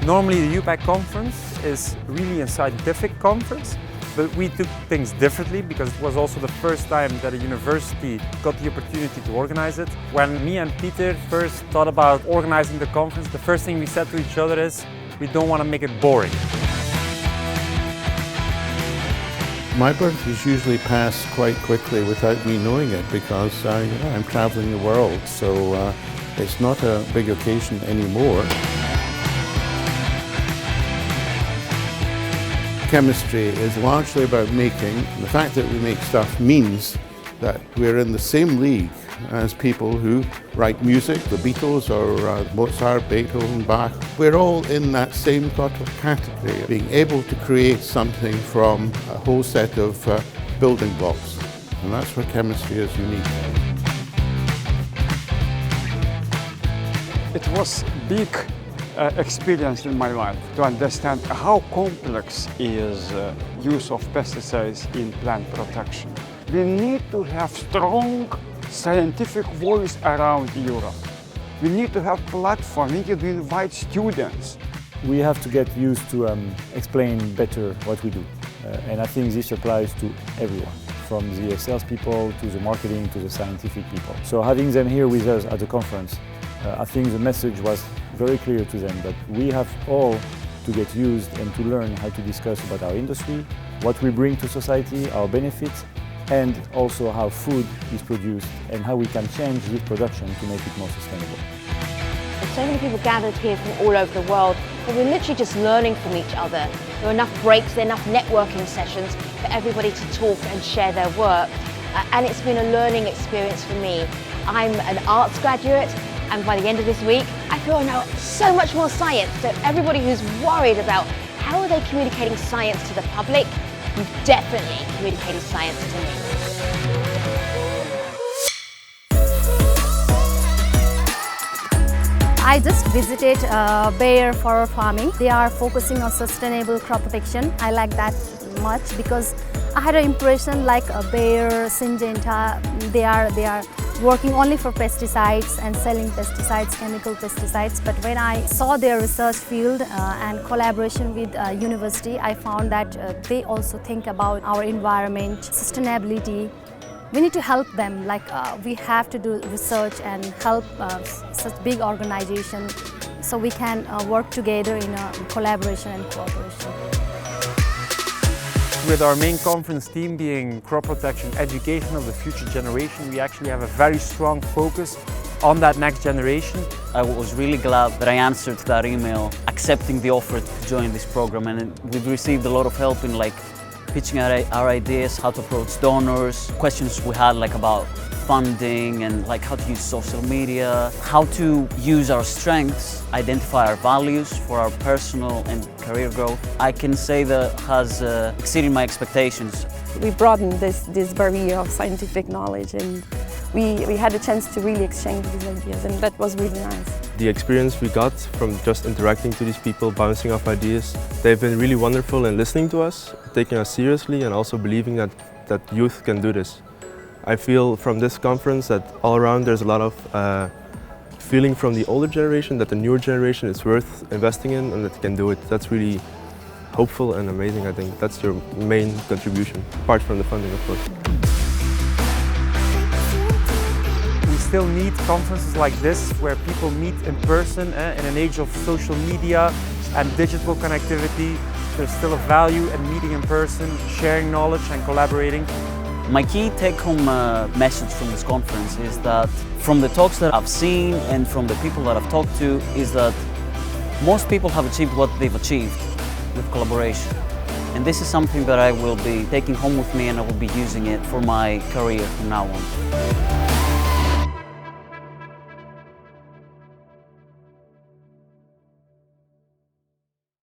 Normally the UPAC conference is really a scientific conference, but we took things differently because it was also the first time that a university got the opportunity to organize it. When me and Peter first thought about organizing the conference, the first thing we said to each other is, we don't want to make it boring. My birthdays usually pass quite quickly without me knowing it because I'm traveling the world, so it's not a big occasion anymore. Chemistry is largely about making. The fact that we make stuff means that we're in the same league as people who write music, the Beatles or Mozart, Beethoven, Bach. We're all in that same sort of category, being able to create something from a whole set of building blocks. And that's where chemistry is unique. It was big experience in my life to understand how complex is use of pesticides in plant protection. We need to have strong scientific voice around Europe. We need to have platform, we need to invite students. We have to get used to explain better what we do. And I think this applies to everyone, from the salespeople to the marketing to the scientific people. So having them here with us at the conference, I think the message was very clear to them that we have all to get used and to learn how to discuss about our industry, what we bring to society, our benefits, and also how food is produced and how we can change this production to make it more sustainable. So many people gathered here from all over the world, but we're literally just learning from each other. There are enough breaks, there are enough networking sessions for everybody to talk and share their work. And it's been a learning experience for me. I'm an arts graduate, and by the end of this week, I feel I know so much more science. So everybody who's worried about how are they communicating science to the public, you've definitely communicated science to me. I just visited Bayer for farming. They are focusing on sustainable crop protection. I like that much because I had an impression like Bayer, Syngenta, they are working only for pesticides and selling pesticides, chemical pesticides. But when I saw their research field and collaboration with university, I found that they also think about our environment, sustainability. We need to help them, like we have to do research and help such big organizations so we can work together in a collaboration and cooperation. With our main conference theme being crop protection, education of the future generation, we actually have a very strong focus on that next generation. I was really glad that I answered that email, accepting the offer to join this program, and we've received a lot of help in pitching our ideas, how to approach donors, questions we had about funding and how to use social media, how to use our strengths, identify our values for our personal and career growth. I can say that has exceeded my expectations. We broadened this barrier of scientific knowledge, and we had a chance to really exchange these ideas, and that was really nice. The experience we got from just interacting to these people, bouncing off ideas, they've been really wonderful in listening to us, taking us seriously, and also believing that youth can do this. I feel from this conference that all around there's a lot of feeling from the older generation that the newer generation is worth investing in and that they can do it. That's really hopeful and amazing, I think. That's your main contribution, apart from the funding, of course. We still need conferences like this where people meet in person. In an age of social media and digital connectivity, there's still a value in meeting in person, sharing knowledge and collaborating. My key take-home message from this conference is that from the talks that I've seen and from the people that I've talked to is that most people have achieved what they've achieved with collaboration. And this is something that I will be taking home with me, and I will be using it for my career from now on.